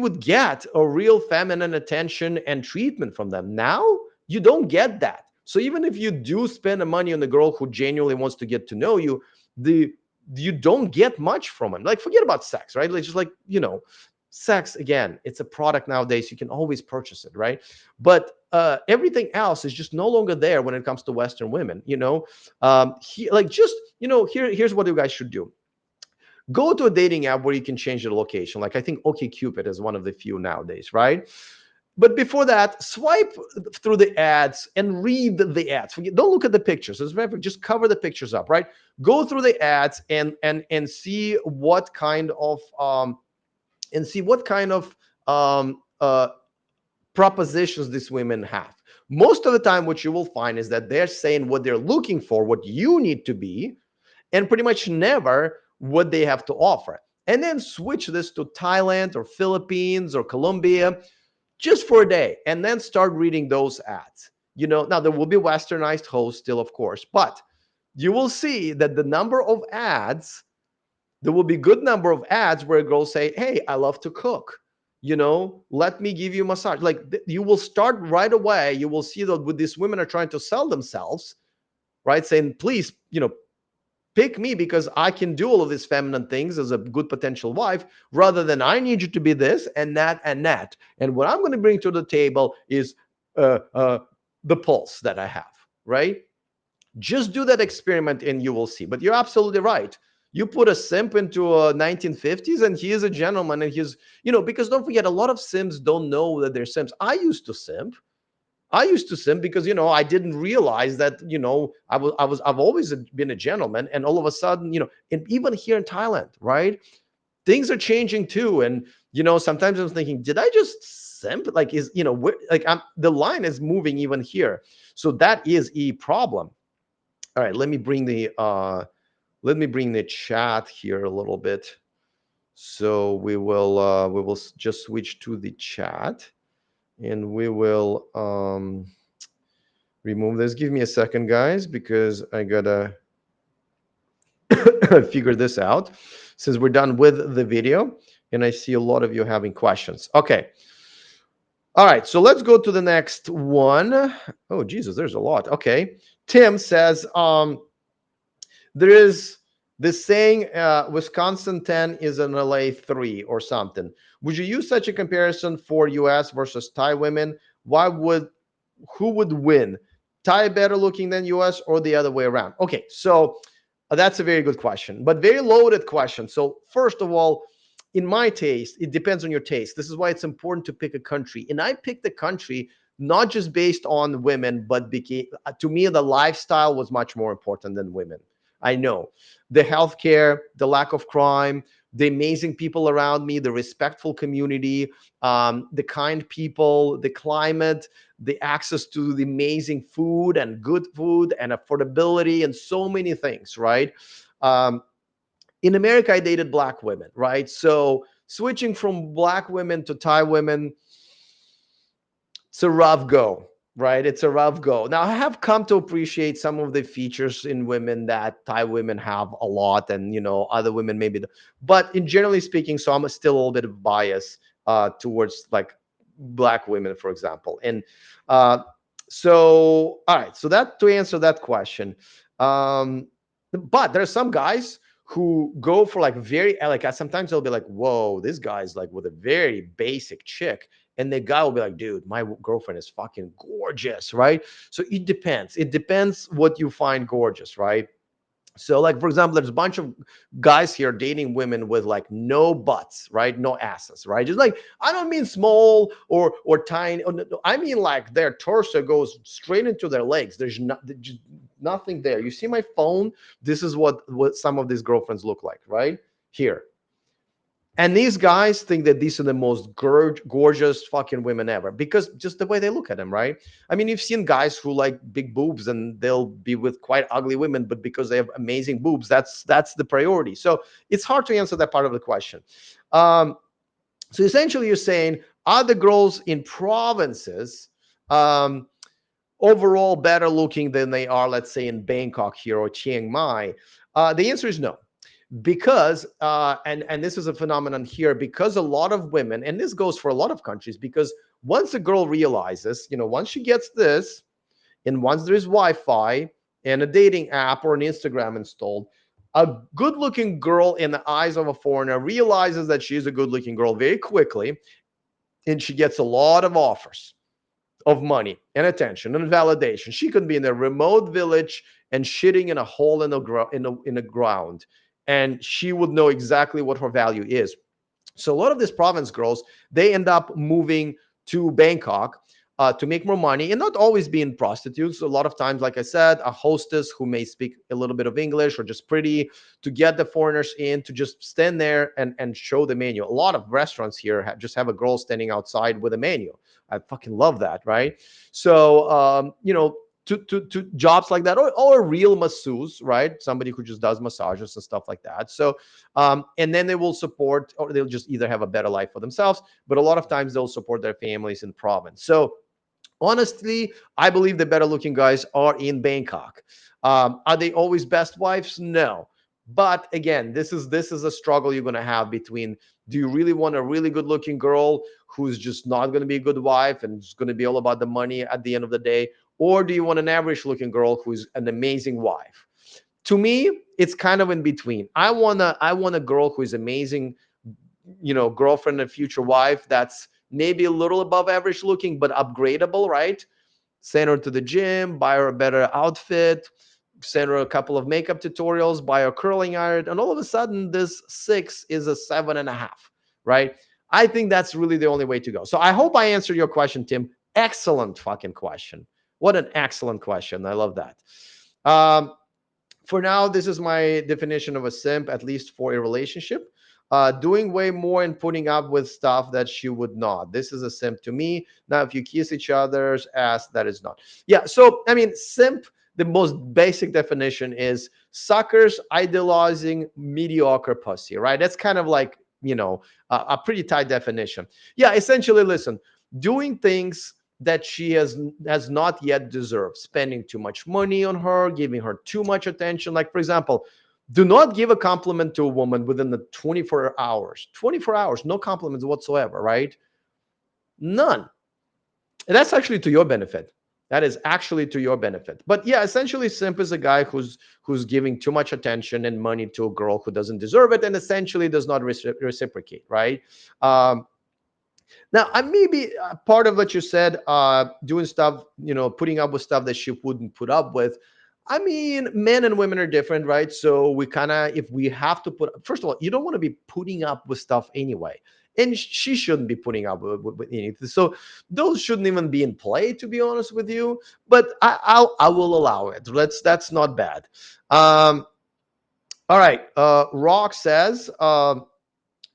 would get a real feminine attention and treatment from them. Now you don't get that. So even if you do spend the money on the girl who genuinely wants to get to know you, the you don't get much from him. Like, forget about sex, right? Like, just like, sex, again, it's a product nowadays. You can always purchase it, right? But everything else is just no longer there when it comes to Western women. Here's what you guys should do. Go to a dating app where you can change the location. Like, I think OkCupid is one of the few nowadays, right? But before that, swipe through the ads and read the ads. Don't look at the pictures. Just cover the pictures up, right? Go through the ads and see what kind of um, uh, propositions these women have. Most of the time, what you will find is that they're saying what they're looking for, what you need to be, and pretty much never what they have to offer. And then switch this to Thailand or Philippines or Colombia just for a day, and then start reading those ads. Now there will be westernized hosts still, of course, but you will see that the number of ads, there will be good number of ads where girls say, hey, I love to cook, let me give you a massage. Like, you will start right away. You will see that with these women are trying to sell themselves, right? Saying, please, pick me because I can do all of these feminine things as a good potential wife, rather than I need you to be this and that and that. And what I'm going to bring to the table is uh, uh, the pulse that I have, right? Just do that experiment and you will see. But you're absolutely right. You put a simp into a 1950s and he is a gentleman, and because don't forget, a lot of simps don't know that they're simps. I used to simp because I didn't realize that I've always been a gentleman, and all of a sudden, and even here in Thailand, right? Things are changing too, and sometimes I'm thinking, did I just simp? Like, like, the line is moving even here, so that is a problem. All right, let me bring the chat here a little bit. So we will just switch to the chat, and we will remove this. Give me a second, guys, because I gotta figure this out since we're done with the video and I see a lot of you having questions. Okay. All right, so let's go to the next one. Oh, Jesus, there's a lot. Okay. Tim says, there is this saying, Wisconsin 10 is an LA 3 or something. Would you use such a comparison for US versus Thai women? Why would Who would win? Thai better looking than US or the other way around? Okay, so that's a very good question, but very loaded question. So first of all, in my taste, it depends on your taste. This is why it's important to pick a country. And I picked the country not just based on women, but to me, the lifestyle was much more important than women. I know the healthcare, the lack of crime, the amazing people around me, the respectful community, the kind people, the climate, the access to the amazing food and good food and affordability and so many things, right? Um, in America, I dated black women, right? So switching from black women to Thai women, it's a rough go, right? It's a rough go. Now, I have come to appreciate some of the features in women that Thai women have a lot, and other women maybe. But in generally speaking, so I'm still a little bit of bias towards like black women, for example. And uh, so, all right. So that to answer that question, um, but there are some guys who go for like very like sometimes they'll be like, whoa, this guy's like with a very basic chick, and the guy will be like, dude, my girlfriend is fucking gorgeous, right? So it depends. It depends what you find gorgeous, right? So, like, for example, there's a bunch of guys here dating women with like no butts, right? No asses, right? Just like, I don't mean small or tiny. No, no, I mean like their torso goes straight into their legs. There's just nothing there. You see my phone? This is what some of these girlfriends look like, right? Here. And these guys think that these are the most gorgeous fucking women ever because just the way they look at them, right? I mean, you've seen guys who like big boobs and they'll be with quite ugly women, but because they have amazing boobs, that's the priority. So it's hard to answer that part of the question. Um, so essentially, you're saying, are the girls in provinces um, overall better looking than they are, let's say, in Bangkok here or Chiang Mai? The answer is no, because and this is a phenomenon here, because a lot of women, and this goes for a lot of countries, because once a girl realizes, once she gets this, and once there's Wi-Fi and a dating app or an Instagram installed, a good looking girl in the eyes of a foreigner realizes that she's a good looking girl very quickly, and she gets a lot of offers of money and attention and validation. She could be in a remote village and shitting in a hole in the ground, and she would know exactly what her value is. So a lot of these province girls, they end up moving to Bangkok to make more money, and not always being prostitutes. A lot of times, like I said, a hostess who may speak a little bit of English or just pretty, to get the foreigners in, to just stand there and show the menu. A lot of restaurants here just have a girl standing outside with a menu. I fucking love that, right? So, to jobs like that, or real masseuse, right? Somebody who just does massages and stuff like that. So, and then they will support, or they'll just either have a better life for themselves, but a lot of times they'll support their families in the province. So honestly, I believe the better looking guys are in Bangkok. Are they always best wives? No. But again, this is a struggle you're going to have between, do you really want a really good looking girl who's just not going to be a good wife and it's going to be all about the money at the end of the day, or do you want an average looking girl who's an amazing wife? To me, it's kind of in between. I want a girl who is amazing, girlfriend and future wife, that's maybe a little above average looking but upgradable, right? Send her to the gym, buy her a better outfit, send her a couple of makeup tutorials, buy her curling iron, and all of a sudden this 6 is a 7.5, right? I think that's really the only way to go. So I hope I answered your question, Tim. Excellent fucking question. What an excellent question. I love that. For now, this is my definition of a simp, at least for a relationship. Doing way more and putting up with stuff that she would not. This is a simp to me. Now, if you kiss each other's ass, that is not. Yeah. So, I mean, simp, the most basic definition is suckers idolizing mediocre pussy, right? That's kind of like, a pretty tight definition. Yeah. Essentially, listen, doing things that she has not yet deserved, spending too much money on her, giving her too much attention. Like, for example, do not give a compliment to a woman within the 24 hours. 24 hours, no compliments whatsoever, right? None. And that's actually to your benefit. That is actually to your benefit. But yeah, essentially, simp is a guy who's giving too much attention and money to a girl who doesn't deserve it, and essentially does not reciprocate, right? Um, Now, I maybe part of what you said, doing stuff, putting up with stuff that she wouldn't put up with. I mean, men and women are different, right? So we kind of, if we have to put, first of all, you don't want to be putting up with stuff anyway, and she shouldn't be putting up with anything. So those shouldn't even be in play, to be honest with you. But I will allow it. That's not bad. Um, all right. Rock says.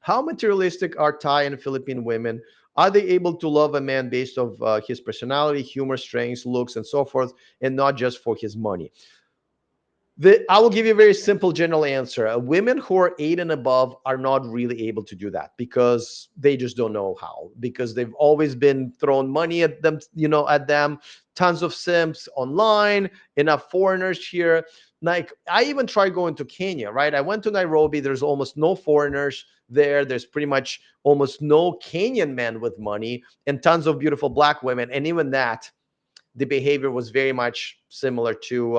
How materialistic are Thai and Philippine women? Are they able to love a man based of his personality, humor, strengths, looks, and so forth, and not just for his money? I will give you a very simple general answer. Women who are 8 and above are not really able to do that because they just don't know how, because they've always been thrown money at them, at them, tons of simps online, enough foreigners here. Like, I even tried going to Kenya, right? I went to Nairobi. There's almost no foreigners there. There's pretty much almost no Kenyan men with money and tons of beautiful black women. And even that, the behavior was very much similar to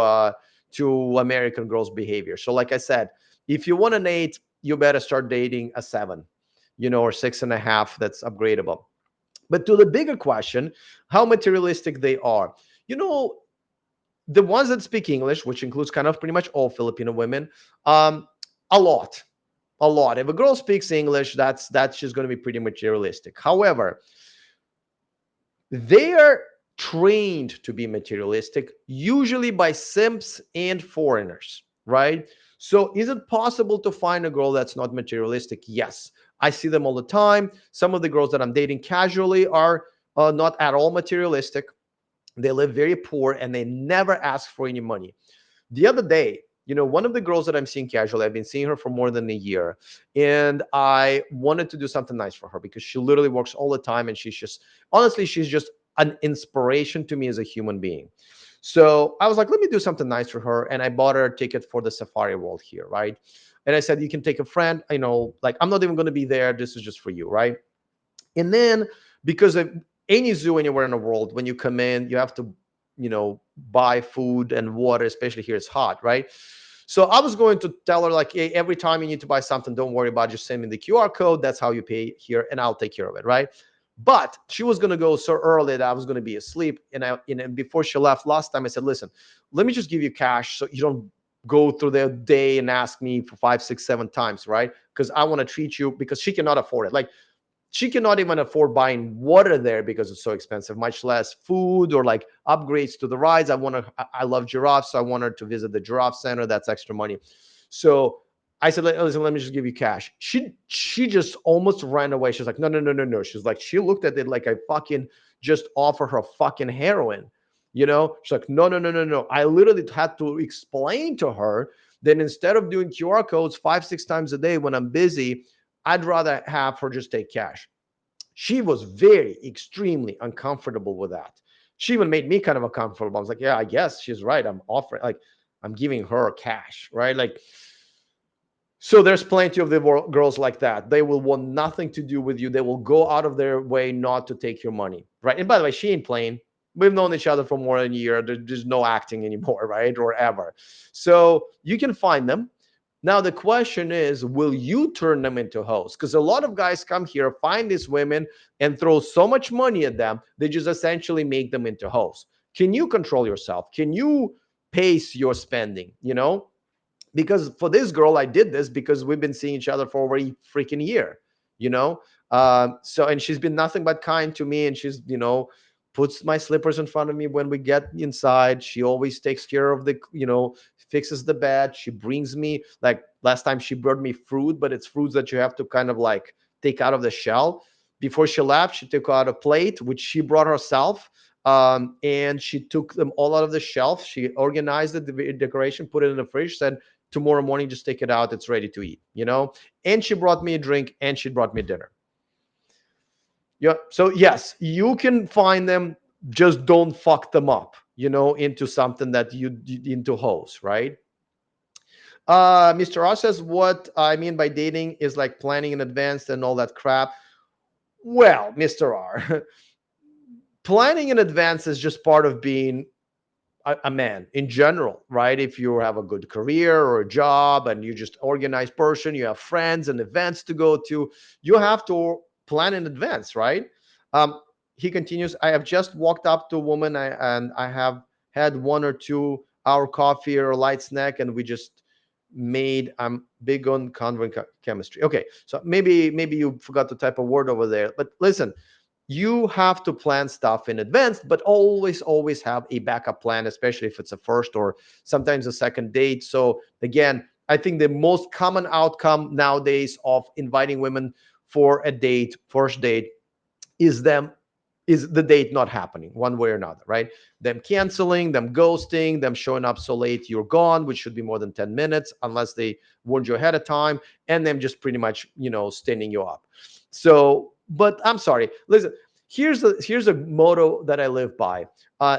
American girls' behavior. So, like I said, if you want an 8, you better start dating a 7, or 6.5. That's upgradable. But to the bigger question, how materialistic they are, you know, the ones that speak English, which includes kind of pretty much all Filipino women, um, a lot, a lot. If a girl speaks English, that's just going to be pretty materialistic. However, they are trained to be materialistic, usually by simps and foreigners, right? So, is it possible to find a girl that's not materialistic? Yes. I see them all the time. Some of the girls that I'm dating casually are not at all materialistic. They live very poor and they never ask for any money. The other day, one of the girls that I'm seeing casually, I've been seeing her for more than a year, and I wanted to do something nice for her because she literally works all the time, and she's just an inspiration to me as a human being. So I was like, let me do something nice for her, and I bought her a ticket for the Safari World here, right? And I said, you can take a friend, like, I'm not even going to be there. This is just for you, right? And then, because of any zoo anywhere in the world, when you come in, you have to, buy food and water, especially here it's hot, right? So I was going to tell her, like, hey, every time you need to buy something, don't worry about it, just send me the QR code. That's how you pay here, and I'll take care of it, right? But she was going to go so early that I was going to be asleep. And before she left last time, I said, listen, let me just give you cash so you don't go through the day and ask me for 5, 6, 7 times, right? Because I want to treat you, because she cannot afford it. Like, she cannot even afford buying water there because it's so expensive, much less food or like upgrades to the rides. I love giraffes, so I want her to visit the giraffe center. That's extra money. So I said, listen, let me just give you cash. She just almost ran away. She's like, no, no, no, no, no. She's like, she looked at it like I fucking just offer her fucking heroin. She's like, no, no, no, no, no. I literally had to explain to her that instead of doing QR codes 5, 6 times a day when I'm busy, I'd rather have her just take cash. She was very, extremely uncomfortable with that. She even made me kind of uncomfortable. I was like, yeah, I guess she's right. I'm offering, like, I'm giving her cash, right? Like, so there's plenty of the girls like that. They will want nothing to do with you. They will go out of their way not to take your money, right? And by the way, she ain't playing. We've known each other for more than a year. There's no acting anymore, right? Or ever. So you can find them. Now, the question is, will you turn them into hoes? Because a lot of guys come here, find these women, and throw so much money at them, they just essentially make them into hoes. Can you control yourself? Can you pace your spending? Because for this girl, I did this because we've been seeing each other for over a freaking year, you know. So, and she's been nothing but kind to me, and she's, puts my slippers in front of me when we get inside. She always takes care of the, fixes the bed. She brings me, like, last time she brought me fruit, but it's fruits that you have to kind of like take out of the shell. Before she left, she took out a plate which she brought herself, and she took them all out of the shelf. She organized the decoration, put it in the fridge, said, tomorrow morning, just take it out, it's ready to eat. And she brought me a drink, and she brought me dinner. Yeah, so yes, you can find them, just don't fuck them up, into something that you into hoes, right? Mr. Ross says, what I mean by dating is like planning in advance and all that crap. Well, Mr. R, planning in advance is just part of being a man in general, right? If you have a good career or a job and you're just organized person, you have friends and events to go to, you have to plan in advance, right? Um, he continues, I have just walked up to a woman and I have had 1 or 2 hour coffee or a light snack and we just made, I'm big on chemistry. Okay, so maybe you forgot to type a word over there, but listen, you have to plan stuff in advance, but always have a backup plan, especially if it's a first or sometimes a second date. So again, I think the most common outcome nowadays of inviting women for a date, first date, is them is the date not happening one way or another, right? Them canceling, them ghosting, them showing up so late you're gone, which should be more than 10 minutes unless they warned you ahead of time, and them just pretty much, standing you up. So, but I'm sorry, listen, here's a motto that I live by.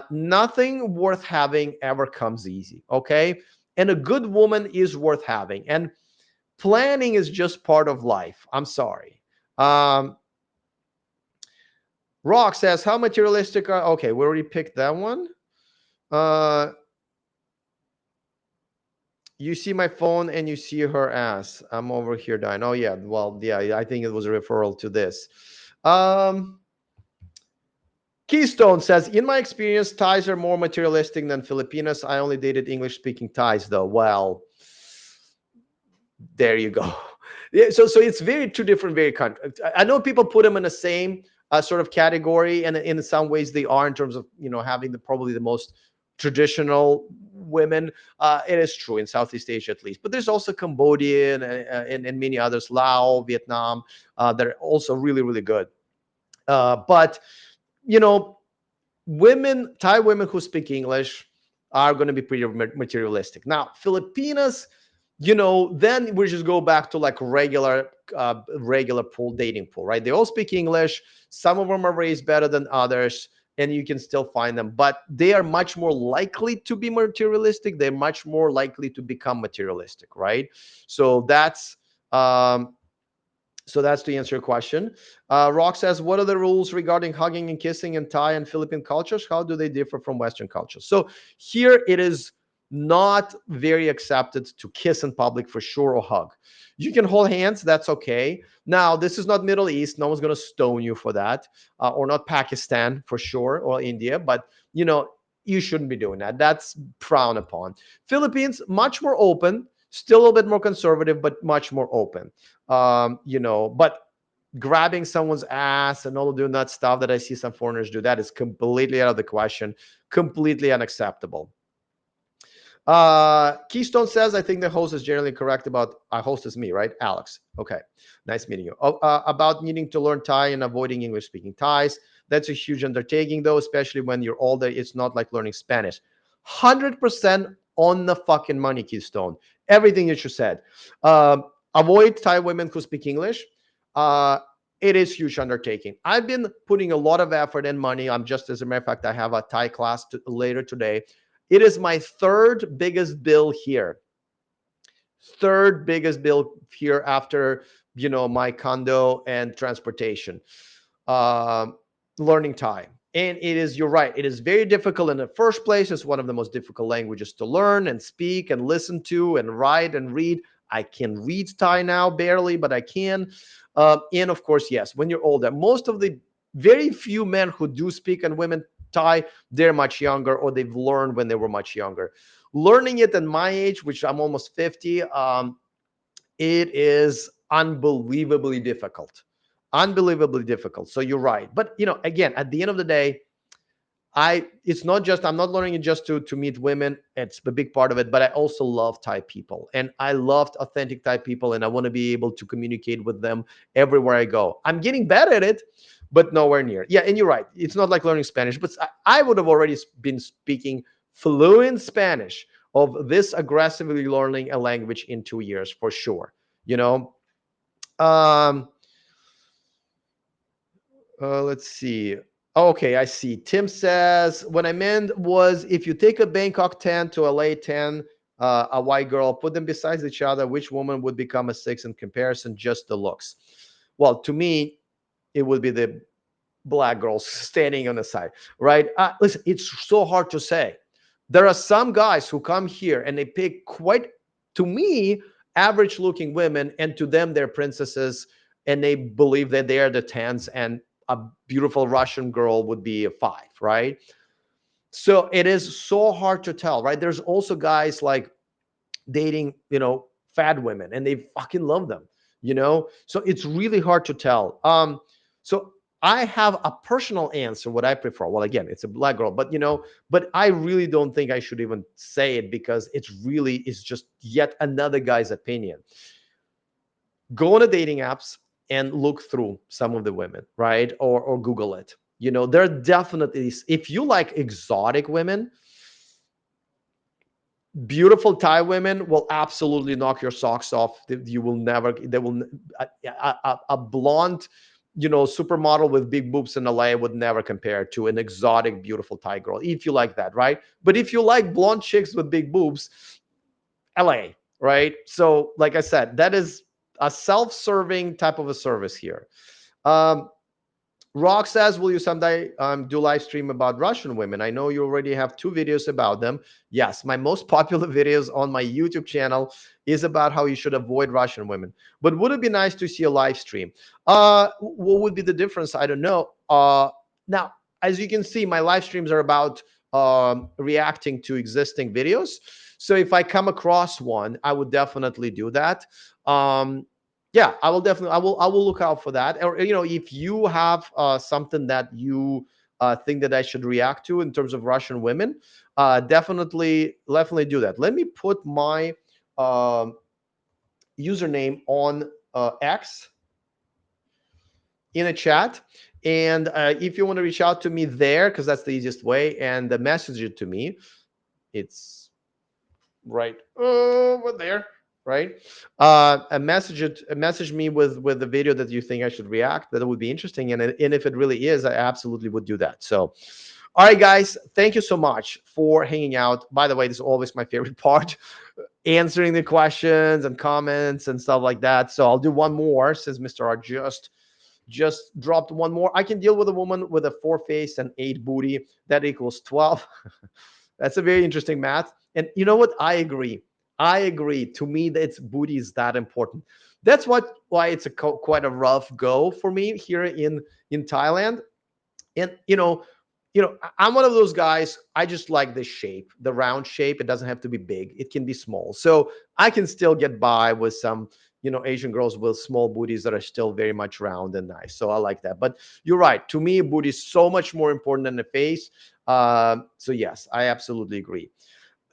Nothing worth having ever comes easy, okay? And a good woman is worth having, and planning is just part of life. I'm sorry. Rock says, how materialistic are, okay, we already picked that one. Uh you see my phone and you see her ass. I'm over here dying. Oh yeah, well, yeah, I think it was a referral to this. Um Keystone says, in my experience, Thais are more materialistic than Filipinos. I only dated English speaking Thais though. Well, there you go. Yeah, so it's very two different, very country. I know people put them in the same sort of category, and in some ways they are in terms of having probably the most traditional women. It is true in Southeast Asia at least, but there's also Cambodian and many others, Laos, Vietnam, that are also really really good. But you know Thai women who speak English are going to be pretty materialistic. Now, Filipinas, then we just go back to like regular pool, dating pool, right? They all speak English. Some of them are raised better than others, and you can still find them, but they are much more likely to be materialistic. They're much more likely to become materialistic, right? So um, that's to answer your question. Rock says, what are the rules regarding hugging and kissing in Thai and Philippine cultures? How do they differ from Western cultures? So here it is not very accepted to kiss in public for sure or hug. You can hold hands, that's okay. Now, this is not Middle East. No one's going to stone you for that, or not Pakistan for sure, or India, but you shouldn't be doing that. That's frowned upon. Philippines, much more open, still a little bit more conservative, but much more open. But grabbing someone's ass and all doing that stuff that I see some foreigners do, that is completely out of the question, completely unacceptable. Keystone says, I think the host is generally correct about, host is me, right? Alex. Okay. Nice meeting you. About needing to learn Thai and avoiding English speaking Thais. That's a huge undertaking though, especially when you're older. It's not like learning Spanish. 100% on the fucking money, Keystone. Everything that you said. Avoid Thai women who speak English. Uh, it is huge undertaking. I've been putting a lot of effort and money. I'm just, as a matter of fact, I have a Thai class later today. It is my third biggest bill here. Third biggest bill here after my condo and transportation. Um, Learning Thai. And it is, you're right, it is very difficult in the first place. It's one of the most difficult languages to learn and speak and listen to and write and read. I can read Thai now, barely, but I can. And of course, yes, when you're older, most of the very few men who do speak and women Thai, they're much younger or they've learned when they were much younger. Learning it at my age, which I'm almost 50, it is unbelievably difficult. Unbelievably difficult. So you're right. But again, at the end of the day, it's not just, I'm not learning it just to meet women. It's a big part of it, but I also love Thai people, and I loved authentic Thai people, and I want to be able to communicate with them everywhere I go. I'm getting better at it, but nowhere near. Yeah, and you're right. It's not like learning Spanish, but I would have already been speaking fluent Spanish of this aggressively learning a language in 2 years for sure. You know, um, let's see. Okay, I see. Tim says, what I meant was if you take a Bangkok 10 to a LA 10, a white girl, put them beside each other, which woman would become a 6 in comparison? Just the looks. Well, to me, it would be the black girls standing on the side, right? Listen, it's so hard to say. There are some guys who come here and they pick quite, to me, average looking women, and to them they're princesses, and they believe that they are the tens, and a beautiful Russian girl would be a five, right? So it is so hard to tell, right? There's also guys like dating, fat women, and they fucking love them. So it's really hard to tell. So I have a personal answer what I prefer. Well, again, it's a black girl, but I really don't think I should even say it, because it's just yet another guy's opinion. Go on the dating apps and look through some of the women, right? Or Google it. There definitely is, if you like exotic women, beautiful Thai women will absolutely knock your socks off. You will never, they will, a blonde, supermodel with big boobs in LA would never compare to an exotic, beautiful Thai girl, if you like that, right? But if you like blonde chicks with big boobs, LA, right? So, like I said, that is a self-serving type of a service here. Um, Rock says, will you someday do live stream about Russian women? I know you already have 2 videos about them. Yes, my most popular videos on my YouTube channel is about how you should avoid Russian women. But would it be nice to see a live stream? What would be the difference? I don't know. Now, as you can see, my live streams are about reacting to existing videos. So if I come across one, I would definitely do that. Yeah, I will definitely, I will look out for that. Or if you have something that you think that I should react to in terms of Russian women, definitely do that. Let me put my um username on X in a chat, and if you want to reach out to me there, because that's the easiest way, and message it to me, it's right over there, right? Message me with the video that you think I should react, that would be interesting, and if it really is, I absolutely would do that. So all right, guys, thank you so much for hanging out. By the way, this is always my favorite part, answering the questions and comments and stuff like that. So I'll do one more, since Mr. R just dropped one more. I can deal with a woman with a 4 face and 8 booty, that equals 12. That's a very interesting math. And you know what? I agree. I agree. To me, that's booty is that important. That's why it's quite a rough go for me here in Thailand. And I'm one of those guys. I just like the shape, the round shape. It doesn't have to be big. It can be small. So I can still get by with some Asian girls with small booties that are still very much round and nice. So I like that. But you're right. To me, booty is so much more important than the face. So yes, I absolutely agree.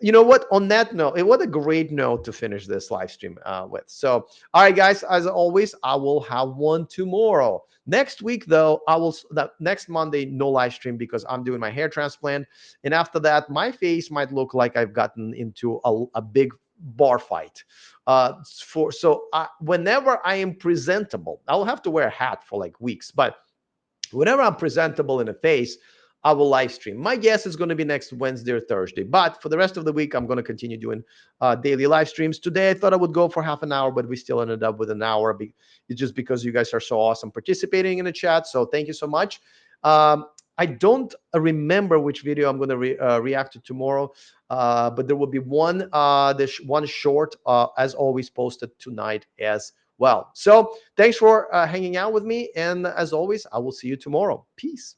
You know what? On that note, what a great note to finish this live stream with. So, all right, guys, as always, I will have one tomorrow. Next week, though, that next Monday, no live stream, because I'm doing my hair transplant. And after that, my face might look like I've gotten into a big bar fight. Whenever I am presentable, I'll have to wear a hat for like weeks, but whenever I'm presentable in the face, I will live stream. My guess is going to be next Wednesday or Thursday. But for the rest of the week, I'm going to continue doing daily live streams. Today, I thought I would go for half an hour, but we still ended up with an hour. It's just because you guys are so awesome participating in the chat. So thank you so much. I don't remember which video I'm going to react to tomorrow, but there will be one, one short, as always, posted tonight as well. So thanks for hanging out with me. And as always, I will see you tomorrow. Peace.